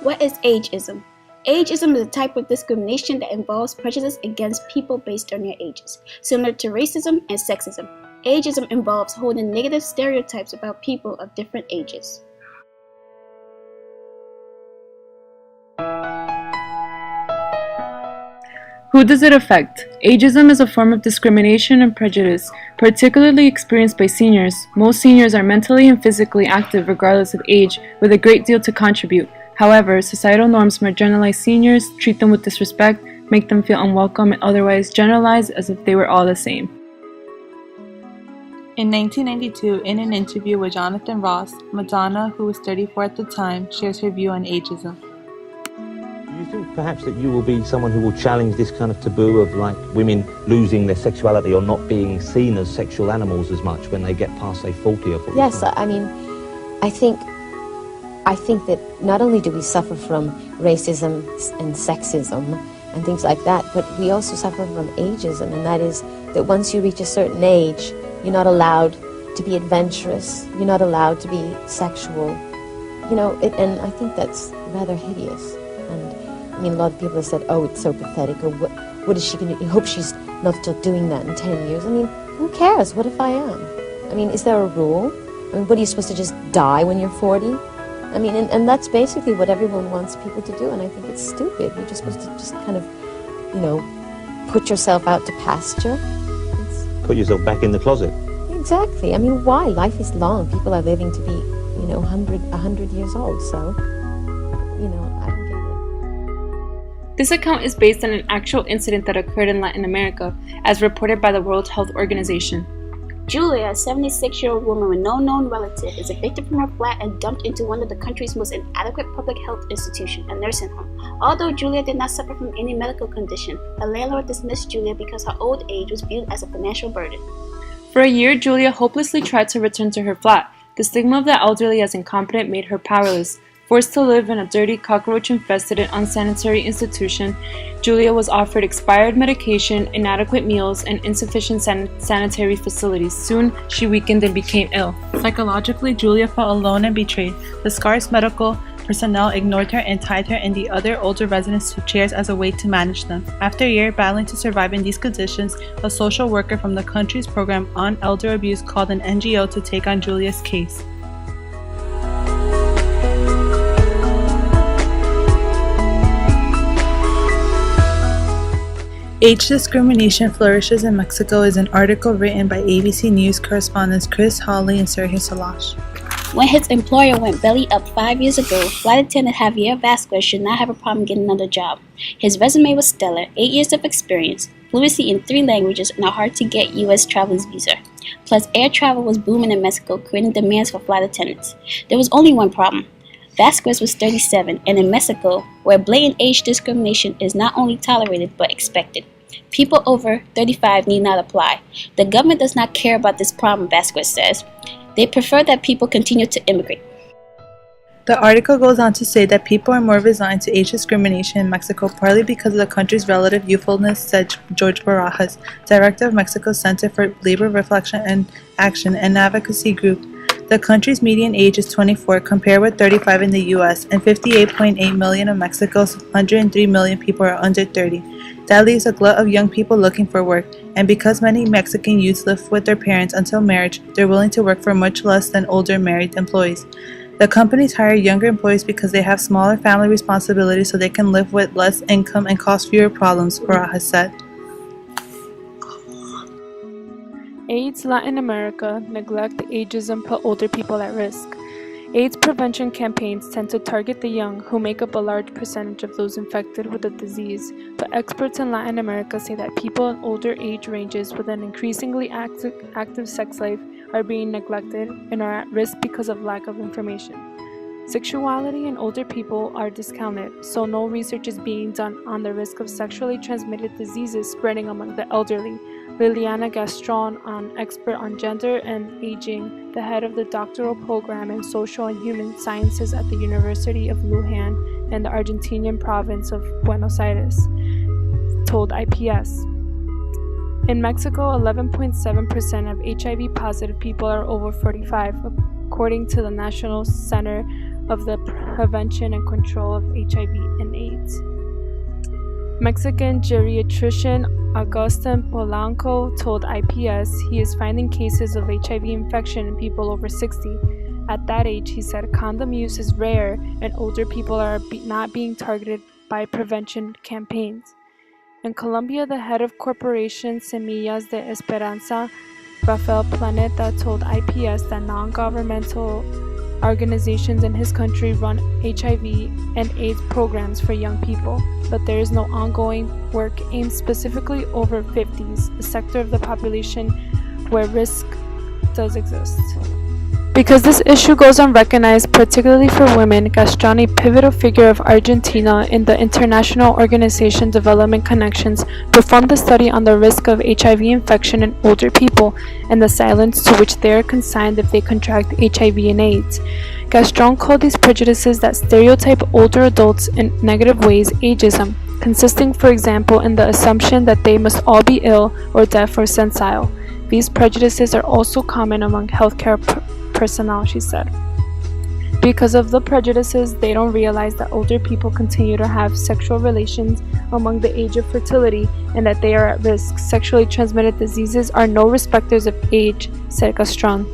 What is ageism? Ageism is a type of discrimination that involves prejudice against people based on their ages, similar to racism and sexism. Ageism involves holding negative stereotypes about people of different ages. Who does it affect? Ageism is a form of discrimination and prejudice, particularly experienced by seniors. Most seniors are mentally and physically active regardless of age, with a great deal to contribute. However, societal norms marginalize seniors, treat them with disrespect, make them feel unwelcome, and otherwise generalize as if they were all the same. In 1992, in an interview with Jonathan Ross, Madonna, who was 34 at the time, shares her view on ageism. Do you think perhaps that you will be someone who will challenge this kind of taboo of like women losing their sexuality or not being seen as sexual animals as much when they get past, say, 40 or 45? Yes, I mean, I think that not only do we suffer from racism and sexism and things like that, but we also suffer from ageism, and that is that once you reach a certain age, you're not allowed to be adventurous, you're not allowed to be sexual, and I think that's rather hideous. And I mean, a lot of people have said, oh, it's so pathetic, or what is she going to do? I hope she's not still doing that in 10 years. I mean, who cares? What if I am? I mean, is there a rule? I mean, what are you supposed to just die when you're 40? I mean, and that's basically what everyone wants people to do, and I think it's stupid. You're just supposed to just kind of, put yourself out to pasture. Put yourself back in the closet. Exactly. I mean, why? Life is long. People are living to be, 100 years old, so, I don't get it. This account is based on an actual incident that occurred in Latin America, as reported by the World Health Organization. Julia, a 76-year-old woman with no known relative, is evicted from her flat and dumped into one of the country's most inadequate public health institutions, a nursing home. Although Julia did not suffer from any medical condition, her landlord dismissed Julia because her old age was viewed as a financial burden. For a year, Julia hopelessly tried to return to her flat. The stigma of the elderly as incompetent made her powerless. Forced to live in a dirty, cockroach-infested and unsanitary institution, Julia was offered expired medication, inadequate meals, and insufficient sanitary facilities. Soon, she weakened and became ill. Psychologically, Julia felt alone and betrayed. The scarce medical personnel ignored her and tied her and the other older residents to chairs as a way to manage them. After a year battling to survive in these conditions, a social worker from the country's program on elder abuse called an NGO to take on Julia's case. Age discrimination flourishes in Mexico is an article written by ABC News correspondents Chris Hawley and Sergio Salash. When his employer went belly up 5 years ago, flight attendant Javier Vasquez should not have a problem getting another job. His resume was stellar, 8 years of experience, fluency in 3 languages, and a hard-to-get U.S. traveler's visa. Plus, air travel was booming in Mexico, creating demands for flight attendants. There was only one problem. Vasquez was 37, and in Mexico, where blatant age discrimination is not only tolerated but expected, people over 35 need not apply. The government does not care about this problem, Vasquez says. They prefer that people continue to immigrate. The article goes on to say that people are more resigned to age discrimination in Mexico partly because of the country's relative youthfulness, said George Barajas, director of Mexico's Center for Labor Reflection and Action and Advocacy Group. The country's median age is 24, compared with 35 in the U.S., and 58.8 million of Mexico's 103 million people are under 30. That leaves a glut of young people looking for work, and because many Mexican youths live with their parents until marriage, they're willing to work for much less than older married employees. The companies hire younger employees because they have smaller family responsibilities so they can live with less income and cause fewer problems, Barajas said. AIDS Latin America, neglect, ageism put older people at risk. AIDS prevention campaigns tend to target the young, who make up a large percentage of those infected with the disease, but experts in Latin America say that people in older age ranges with an increasingly active sex life are being neglected and are at risk because of lack of information. Sexuality in older people are discounted, so no research is being done on the risk of sexually transmitted diseases spreading among the elderly. Liliana Gastron, an expert on gender and aging, the head of the doctoral program in social and human sciences at the University of Luján in the Argentinian province of Buenos Aires, told IPS. In Mexico, 11.7% of HIV-positive people are over 45, according to the National Center of the prevention and control of HIV and AIDS. Mexican geriatrician Agustin Polanco told IPS he is finding cases of HIV infection in people over 60. At that age, he said, condom use is rare and older people are not being targeted by prevention campaigns. In Colombia, the head of Corporation Semillas de Esperanza, Rafael Planeta, told IPS that non-governmental organizations in his country run HIV and AIDS programs for young people, but there is no ongoing work aimed specifically over 50s, a sector of the population where risk does exist. Because this issue goes unrecognized, particularly for women, Gastrani, pivotal figure of Argentina in the international organization Development Connections, performed a study on the risk of HIV infection in older people and the silence to which they are consigned if they contract HIV and AIDS. Gastron called these prejudices that stereotype older adults in negative ways ageism, consisting, for example, in the assumption that they must all be ill or deaf or sensile. These prejudices are also common among healthcare personnel, she said. Because of the prejudices, they don't realize that older people continue to have sexual relations among the age of fertility and that they are at risk. Sexually transmitted diseases are no respecters of age, said Gastron.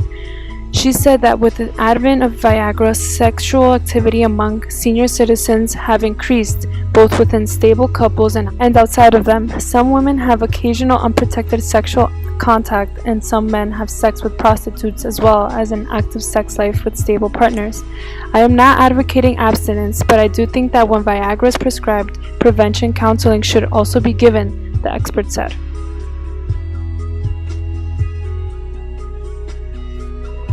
She said that with the advent of Viagra, sexual activity among senior citizens have increased, both within stable couples and outside of them. Some women have occasional unprotected sexual contact, and some men have sex with prostitutes as well as an active sex life with stable partners. I am not advocating abstinence, but I do think that when Viagra is prescribed, prevention counseling should also be given, the expert said.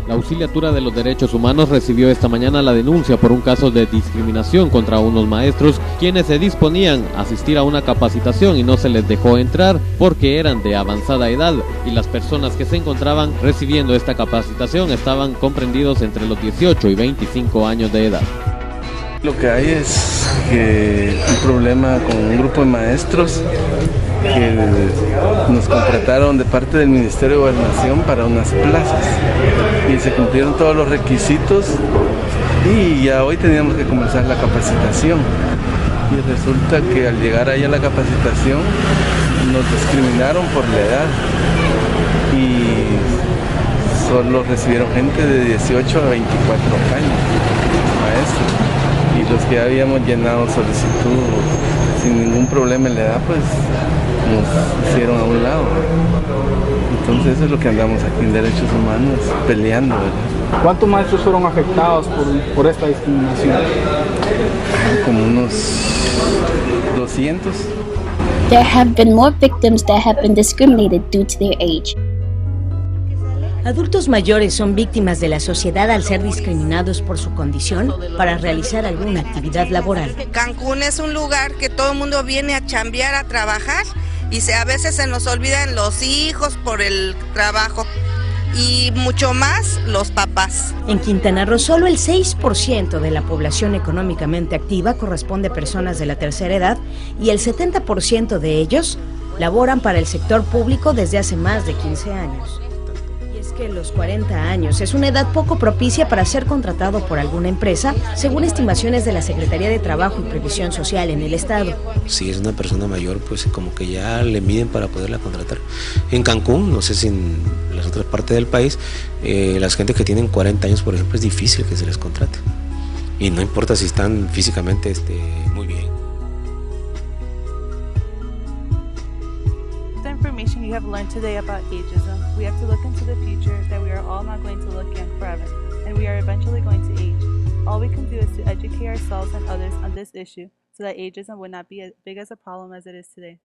La Auxiliatura de los Derechos Humanos recibió esta mañana la denuncia por un caso de discriminación contra unos maestros quienes se disponían a asistir a una capacitación y no se les dejó entrar porque eran de avanzada edad y las personas que se encontraban recibiendo esta capacitación estaban comprendidos entre los 18 y 25 años de edad. Lo que hay es que un problema con un grupo de maestros que nos contrataron de parte del Ministerio de Gobernación para unas plazas y se cumplieron todos los requisitos y ya hoy teníamos que comenzar la capacitación y resulta que al llegar ahí a la capacitación nos discriminaron por la edad y solo recibieron gente de 18 a 24 años, maestros, y los que ya habíamos llenado solicitud sin ningún problema en la edad, pues nos hicieron a un lado. Entonces eso es lo que andamos aquí en Derechos Humanos peleando, ¿verdad? ¿Cuántos maestros fueron afectados por esta discriminación? Como unos 200. There have been more victims that have been discriminated due to their age. Adultos mayores son víctimas de la sociedad al ser discriminados por su condición para realizar alguna actividad laboral. Cancún es un lugar que todo el mundo viene a chambear, a trabajar, y a veces se nos olvidan los hijos por el trabajo y mucho más los papás. En Quintana Roo, solo el 6% de la población económicamente activa corresponde a personas de la tercera edad y el 70% de ellos laboran para el sector público desde hace más de 15 años. Que los 40 años es una edad poco propicia para ser contratado por alguna empresa, según estimaciones de la Secretaría de Trabajo y Previsión Social en el estado. Si es una persona mayor, pues como que ya le miden para poderla contratar. En Cancún, no sé si en las otras partes del país, las gente que tienen 40 años, por ejemplo, es difícil que se les contrate. Y no importa si están físicamente muy bien. Information you have learned today about ageism, we have to look into the future that we are all not going to look young forever, and we are eventually going to age. All we can do is to educate ourselves and others on this issue so that ageism would not be as big as a problem as it is today.